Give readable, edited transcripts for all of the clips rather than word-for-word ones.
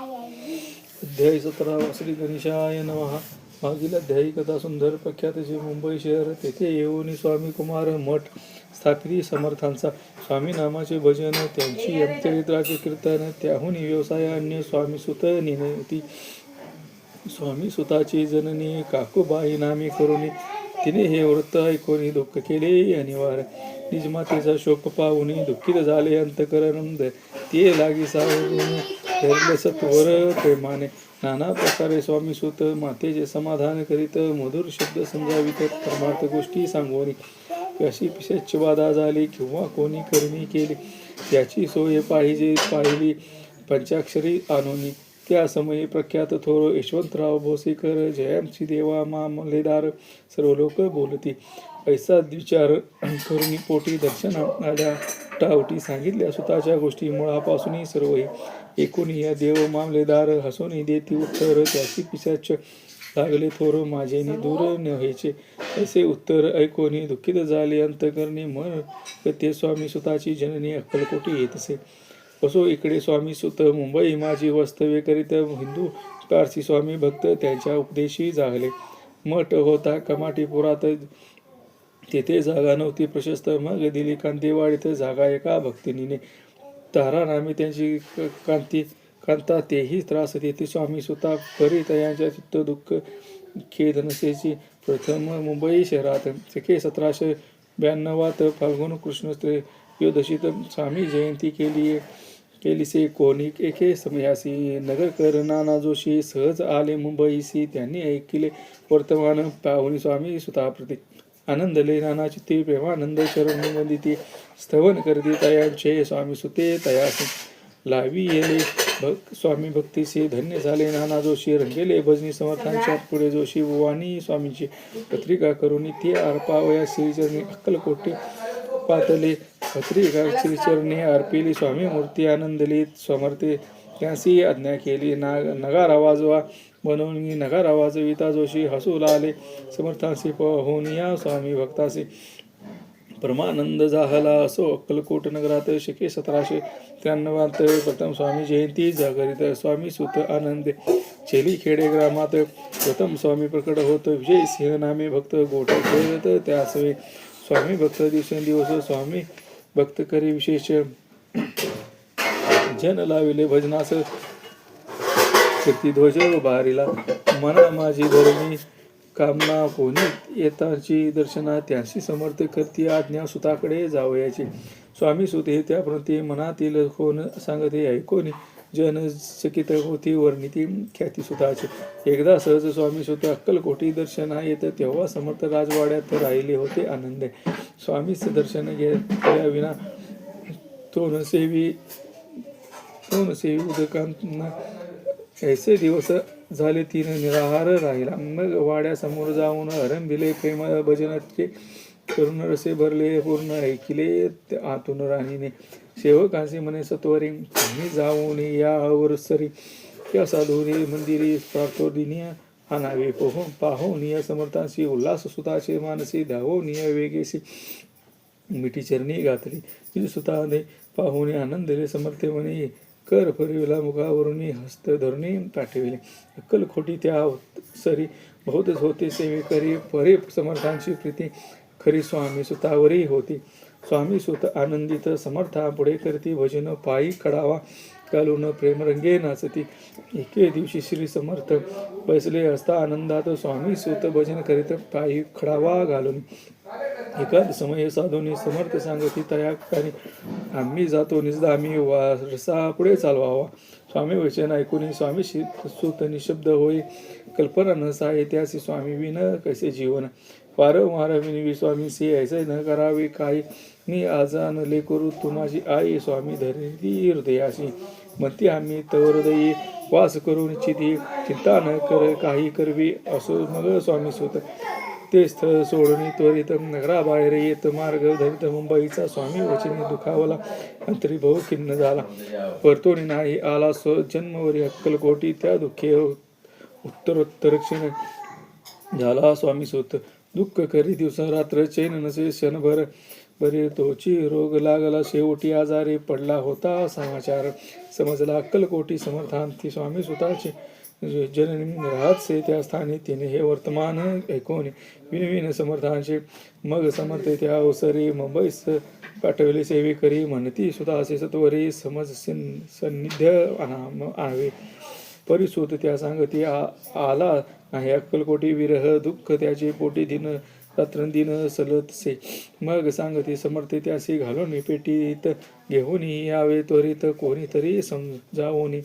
अध्याय 17 श्री गणेशाय नमः. मागील अध्यायी कथा सुंदर प्रख्यात जे मुंबई शहर, तेथे येऊन स्वामी कुमार मठ स्थापित समर्थांचा. स्वामी नामाचे भजन, त्यांची यंत्रचित्राचे कीर्तन, त्याहून व्यवसाय अन्य स्वामी सुत निनती. स्वामी सुताची जननी काकूबाई नामे करून तिने हे व्रत ऐकून दुःख केले अनिवार्य. निजमातेचा शोक पाहून दुःखित झाले अंतकरण. ते लागी सावरून धरले सत्वर प्रेमाने. नाना प्रकारे स्वामी सुत मातेचे समाधान करीत, मधुर शब्द समजावित, परमार्थ गोष्टी सांगून. कशी पिशाच बाधा झाली किंवा कोणी करणी केली, त्याची सोय पाहिली पंचाक्षरी आणून. त्या समयी प्रख्यात थोर यशवंतराव भोसेकर, जयांशी देवा मामलेदार सर्व लोक बोलती. ऐसा विचार करून पोटी दर्शन आल्या टावटी सांगितल्या सुताच्या गोष्टी मुळापासून सर्वही. एकूण या देव मामलेदार हसून देती उत्तर, त्याची पिशाच लागले थोर माझेनी दूर नव्हेचे. असे उत्तर ऐकून दुःखित झाले अंतकरणी. मन ते स्वामी सुताची जननी अक्कलकोटी येतसे. असो इकडे स्वामी सुत मुंबई माझी वास्तव्य करीत. हिंदू पारसी स्वामी भक्त त्यांच्या उपदेशी जागले. मठ होता कमाटीपुरात, तेथे जागा नव्हती प्रशस्त. मग दिली कांतीवाडीत जागा एका भक्तिनीने. तारा नामे त्यांची कांता, तेही त्रास देते स्वामी सुता करीत. यांच्या चित्त दुःख खेद नसेची. प्रथम मुंबई शहरात सखे 1792 फाल्गुन कृष्ण त्रयोदशीत स्वामी जयंती केलीसे. कोणी एके समयासी नगरकर नाना जोशी सहज आले मुंबईसी. त्यांनी ऐकले वर्तमान पाहुणी स्वामी सुताप्रती. आनंदले नाना चित्ती प्रेमानंद शरण वंदिती. स्तवन करती तयांचे स्वामी सुते तयास लावी येले. स्वामी भक्तीसे धन्य झाले नाना जोशी. रंगेले भजनी समर्थांच्या पुढे जोशी बुवानी स्वामींची पत्रिका करून ती अर्पावया श्रीचरणी अक्कलकोटे पातले. पत्रिका श्रीचरणी अर्पिली स्वामी मूर्ती आनंदली. समर्थे त्यांसी आज्ञा केली नगारा वाजवा म्हणून. नगारा वाजविता जोशी हसू लागले समर्थांशी पाहून या स्वामी भक्तासी. परमानंद झाला. असो अक्कलकोट नगरात शके 1793 प्रथम स्वामी जयंती जागरित. स्वामी सुत आनंदे चेली खेडे ग्रामात प्रथम स्वामी प्रकट होत. विजय सिंह नामे भक्त गोठ खेळत त्यासवे. स्वामी भक्त दिवसेंदिवस स्वामी भक्त करी विशेष. जन लाविले भजनास कीर्ती ध्वज बारीला. मना माझी धरणी कामना कोणी येताची दर्शना. त्यांची समर्थ करती आज्ञा सुताकडे जावयाची. स्वामी सुत हे त्याप्रती मनातील कोण सांगते ऐकोनी. जन चकित होती वर्णिती ख्याती सुताची. एकदा सहज स्वामी सुत अक्कलकोटी दर्शना येत, तेव्हा समर्थ राजवाड्यात राहिले होते आनंदे. स्वामीच दर्शन घेतल्या विना तोनसेवी उदकांना ऐसे दिवस झाले तीन निराहार राहिला. मग वाड्यासमोर जाऊन आरंभिले प्रेम भजनाचे. करुण रसे भरले पूर्ण ऐकिले आतून राणीने. सेवकांचे म्हणे सत्वरी तुम्ही जाऊन यावर सरी. त्या साधुरी मंदिरी प्रार्थोदिनी आणावे पाहून या समर्थांशी. उल्हास सुताचे मानसी धावून या वेगेसी. मिठी चरणी घातली तिज सुताने पाहुणे आनंदले. समर्थे म्हणे कर फरिवला मुखावरून हस्त धरुणी पाठविले. अक्कलकोटी त्या सरी बहुतच होते सेवेकरी. परे समर्थांची प्रीती खरी स्वामी सुतावरही होती. स्वामी सुत आनंदित समर्था पुढे करती भजन. पायी कडावा घालून प्रेमरंगे नाचती. एके दिवशी श्री समर्थ बसले असता आनंदात स्वामी सुत भजन करीत पायी खडावा घालून. एकाद समय साधूनी समर्थ सांगती तया ठिकाणी आम्ही जातो निजदामी वारसा पुढे चालवावा. स्वामी वचन ऐकून स्वामी सुत निशब्द होई. कल्पना न साये त्यासी स्वामी विन कसे जीवन. वारंवार विनवी स्वामीसी ऐसे न करावे काही. मी आजानले करू तू माझी आई. स्वामी धरती हृदयाशी म्हणती आम्ही तव हृदयी वास करून चिती. चिंता न कर काही करवी. असो मग स्वामी सुत ते स्थळ सोडून त्वरित नगराबाहेर येत मार्ग धरित मुंबईचा. स्वामी वचनी दुखावला अंतरी बहु खिन्न झाला. परतोनी नाही आला जन्मवरी अक्कलकोटी. त्या दुःखे उत्तरोत्तर क्षण झाला स्वामी सुत. दुःख करी दिवसा रात्र चैन नसे क्षणभर. बरे तोची रोग लागला शेवटी आजारी पडला होता समाचार. समजला. अक्कलकोटी समर्थांती स्वामी सुताचे जननी राहतसे त्या स्थानी तिने हे वर्तमान ऐकून विनविन समर्थांचे. मग समर्थ त्या अवसरी मुंबईस पाठवले सेवेकरी. म्हणती सुताचे सत्वरी समज सन्निध्य आणावे. परिसुत त्या सांगती आला आहे. अक्कलकोटी विरह दुःख त्याचे पोटी दिन रात्रंदिन सलतसे. मग सांगती समर्थ त्यासी घालून पेटीत घेऊन यावे त्वरित कोणीतरी समजावून.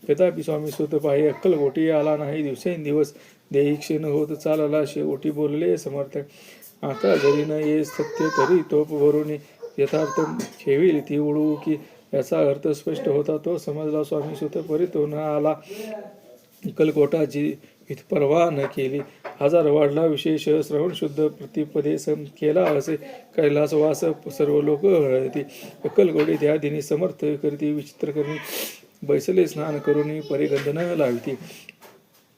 तथापि स्वामी सुत पाही अक्कलकोटी आला नाही. दिवसेंदिवस देही क्षीण होत चालला. शेवटी बोलले समर्थ आता जरी न ये सत्य तरी तोप वरून यथार्थ ठेवील ती उडू की. याचा अर्थ स्पष्ट होता तो समजला स्वामी सुत. परितो न आला अक्कलकोटाची परवा न केली. आजार वाढला विशेष श्रवण शुद्ध प्रतिपदेश केला असे कैलासवास सर्व लोक हळती. अक्कलकोटी त्या दिनी समर्थ करती विचित्र करणी. बैसले स्नान करून परिगंधन लाविती.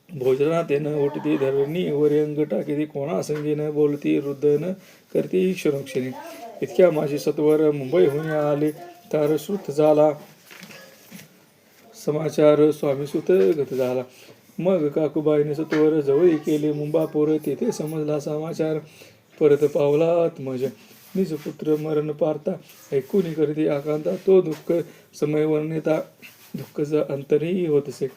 भोजनात न उठती धरणी वर अंग टाकीती. कोणा संगी न बोलती वृद्ध न करती क्षणोक्षणी. इतक्या माझे सत्वर मुंबईहून आले तर श्रुत झाला समाचार स्वामीसुत गत झाला. मग काकूबाईने सत्वर जवळी केले मुंबापूर. तेथे समजला समाचार परत पावला आत्मज. निज पुत्र मरण पारता ऐकून करते आकांता. तो दुःख समय वर्णिता दुःखचा अंतरी होतसे.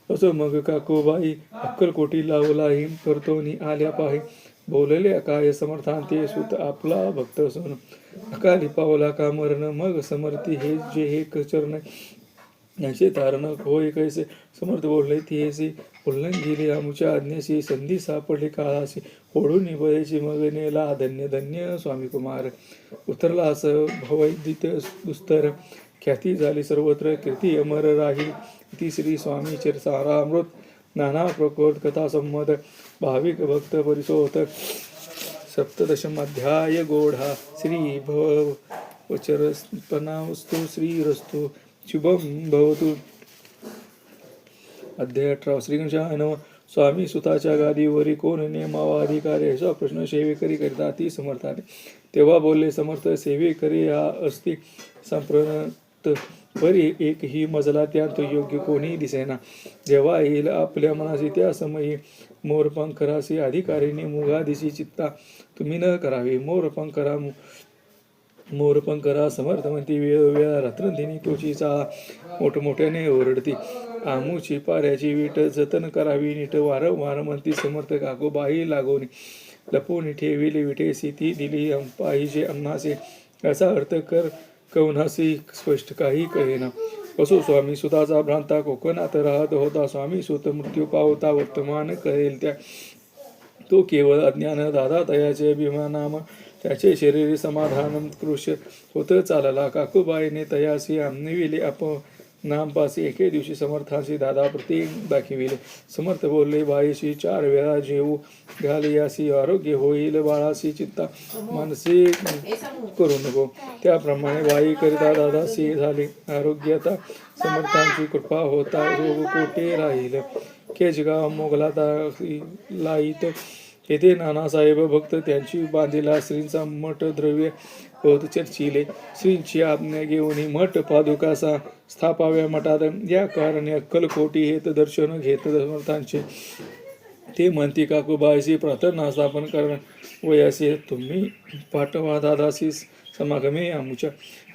असो मग काकूबाई अक्कलकोटी लावलाही परतोनी आल्या पाही. बोलले काय समर्थांते सुत आपला भक्त असून. अकाली पावला का मरण मग समर्थी हे जे हे चरण याचे तारण होय कैसे. समर्थ बोलले तिहेसी उल्लंघ गेले आमुच्या आज्ञेशी. संधी सापडली काळाशी ओढून बळेची मग नेला धन्य धन्य स्वामी कुमार. उतरला असं भवैदित दुस्तर ख्याती झाली सर्वत्र. कीर्ती अमर राहील ती श्री स्वामी चरितामृत. नाना प्रकोट कथा संमत भाविक भक्त परिसोत. सप्तदशमाध्याय गोढा श्री भव चरपनावस्तु श्रीरस्तु शुभम भवतु. अध्याय 18. श्री गणेशाय नमः. स्वामी सुताच्या गादीवरी कोण नेमावा अधिकारी असा प्रश्न सेवेकरी करिता ती समर्थाने. तेव्हा बोलले समर्थ सेवेकरी हा असती संप्रणत परी एकही मजला त्यात योग्य कोणी दिसेना. जेव्हा येईल आपल्या मनाशी त्या समयी मोरपंखराशी अधिकारीने मुगादिशी चित्ता तुम्ही न करावे. मोरपंखरा समर्थ म्हणती वेळोवेळा रात्रंदिनी तोचीचा मोठमोठ्याने ओरडती. आमुची पाऱ्याची वीट जतन करावी नीट वारंवार म्हणती समर्थ. काकूबाई लागोनी लपवून ठेविली विटेसी ती दिली पाहिजे अन्नासे. याचा अर्थ कर कवनासी स्पष्ट काही कळेना. असो स्वामी सुताचा भ्रांता कोकणात राहत होता. स्वामी सुत मृत्यू पावता वर्तमान कळेल त्या. तो केवळ अज्ञान दादा तयाचे अभिमानाम त्याचे शरीर समाधान कृश होत चालला. काकूबाईने तयासी आणविले नामपासी. एके दिवशी समर्थांशी दादा प्रतीक दाखविले. समर्थ बोलले बाईशी 4 वेळा जेवू घाल यासी आरोग्य होईल बाळाशी चित्ता मानसी करू नको. त्याप्रमाणे बाई करिता दादासी झाले आरोग्यता. समर्थांची कृपा होता रोग कोठे राहील. केजगाव मोगला लाईत येथे नानासाहेब भक्त त्यांची बांधिला श्रींचा मठ द्रव्य होत चर्चिले. श्रींची आज्ञा घेऊन मठ पादुकासा स्थापाव्या मठात. या कारणे अक्कलकोटी हेत दर्शन घेत समर्थांचे. ते म्हणती काकूबाईशी प्रार्थना स्थापन करण वयासे तुम्ही पाठवा दादाशी समागमे आमुच्या.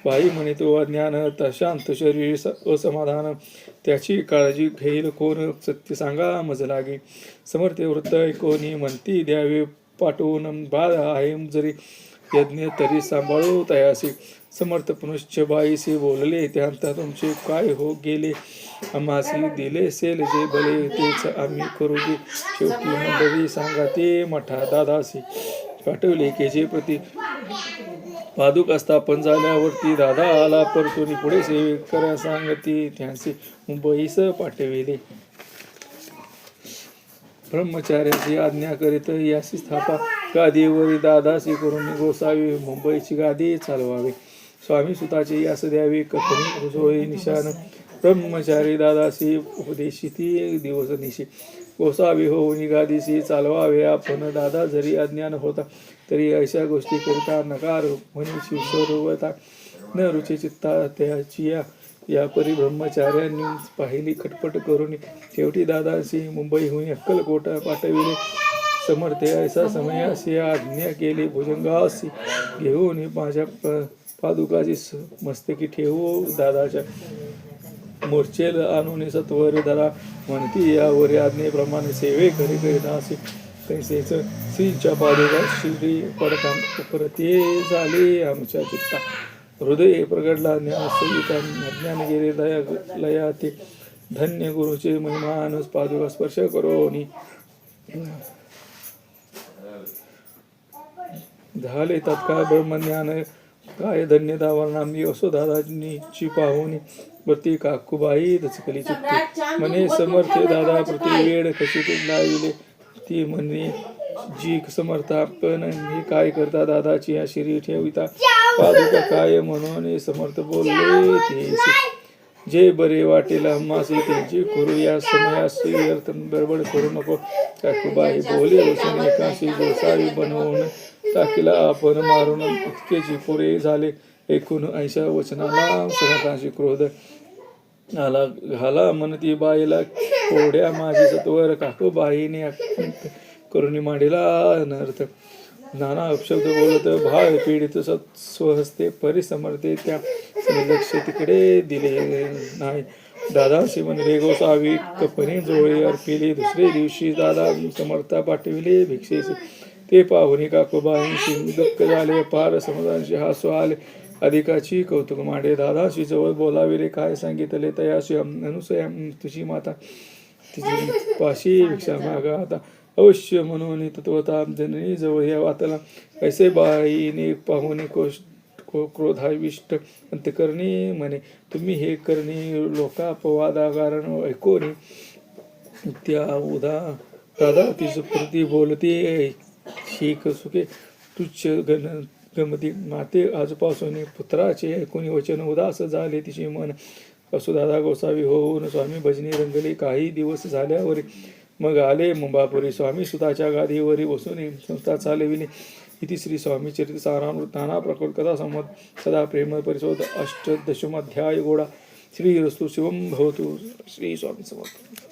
बाई म्हणे तो अज्ञान शांत शरीर असमाधान त्याची काळजी घेईल कोण सत्य सांगा मज लागे. समर्थ वृत्त कोणी म्हणती द्यावे पाठवून बाळ आहे जरी यज्ञ तरी सांभाळू तयासी. समर्थ पुनश्च बाईशी बोलले त्यांता तुमचे काय हो गेले. आम्हासी दिले सेल जे भले तेच आम्ही करू दे. शेवटी मंडळी सांगा ते मठा दादासी पाठवले केजे प्रति. पादुका स्थापन झाल्यावरती दादा आला परतून पुढे सेवेकऱ्या सांगती त्यांचे मुंबईस पाठविले. ब्रह्मचार्याची आज्ञा करीत यासी स्थापा गादीवरी दादासी करून गोसावी मुंबईची गादी चालवावी. स्वामी सुताचे यास द्यावी कथनी सोळी निशान. ब्रह्मचारी दादासी उपदेशिती दिवस निशी. गोसावी होऊन गादीशी चालवावे आपण. दादा जरी अज्ञान होता तरी अशा गोष्टी करिता नकार म्हणी शिवसर्वता न रुची चित्ता त्याची या या परी ब्रह्मचार्यांनी पाहिली खटपट करून शेवटी दादासी मुंबईहून अक्कलकोटा पाठविले. समर्थ ऐसा समयासी आज्ञा केली. भुजंगासी घेऊन माझ्या पादुकाची मस्तकी ठेवू. दादाच्या मूर्छेल आणून सत्वर धरा म्हणती यावर आज्ञेप्रमाणे सेवे खरे करीनासी कैसेच श्रीच्या पादुका श्री पडता उपरते झाले आमच्या चित्ता. हृदय प्रगडला ज्ञान सहिता अज्ञान गेले लया ते धन्य गुरुचे महिमानस पादुका स्पर्श करोनी झाले तत्काळ ब्रह्मज्ञान. काय धन्यता वर्णामी असो दादाची पाहुणी प्रति काकूबाई दचकली चित्ते. म्हणे समर्थ दादा प्रतिवेळ कशी लाविले ती म्हणे जी समर्था पण मी काय करता दादाची या शिरी ठेविता पादुका काय म्हणून समर्थ बोलले ते जे बरे वाटेल आम्हास त्यांची करू या समयासी बडबड करू नको. काकूबाई बोले वचन एकाशी गोसावी बनवून टाकीला आपण मारून इतकेची पुरे झाले. एकूण 80 वचनाला समर्थांशी क्रोध आला घाला म्हणती बाईला कोड्या माझी सत्वर. काकूबाईने करुणी मांडीला अनर्थ नाना अपशब्द बोलत भाव पीडित स्वहस्ते परिसमर्थे त्या लक्ष तिकडे दिले नाही. दादाशी म्हणले गोसावी कपणे जोळे अर्पिले. दुसरे दिवशी दादा समर्था पाठविले भिक्षेचे. ते पाहुणे काकूबाईंशी दुःख झाले. फार समजांशी हसू आले. अधिकाची कौतुक मांडे. दादाशी जवळ बोलाविले. काय सांगितले तयाशी अनुसया तुझी माता तिची पाशी भिक्षा मागा आता अवश्य म्हणून तत्वता जननी जवळ या वाताला. कैसे बाईने पाहुणे क्रोधाविष्ट अंतकरणी म्हणे तुम्ही हे करणी लोकापवादाकारण ऐकोनी त्या उदा दादा तिची प्रती बोलते शीख सुखे तुच्छ गमती माते आजपासून पुत्राचे ऐकून वचन उदास झाले तिचे मन. असो दादा गोसावी होऊन स्वामी भजनी रंगले. काही दिवस झाल्यावर मग आले मुंबापुरी. स्वामी सुताच्या गादीवरी बसून संस्था चालविली. इति श्री स्वामी चरित्र सारामृत नाना प्रकृत कथा संवत सदा प्रेम परिशोध 8 दशमाध्याय गोडा. श्री रस्तु शिवम भवतु. श्री स्वामी समर्थ.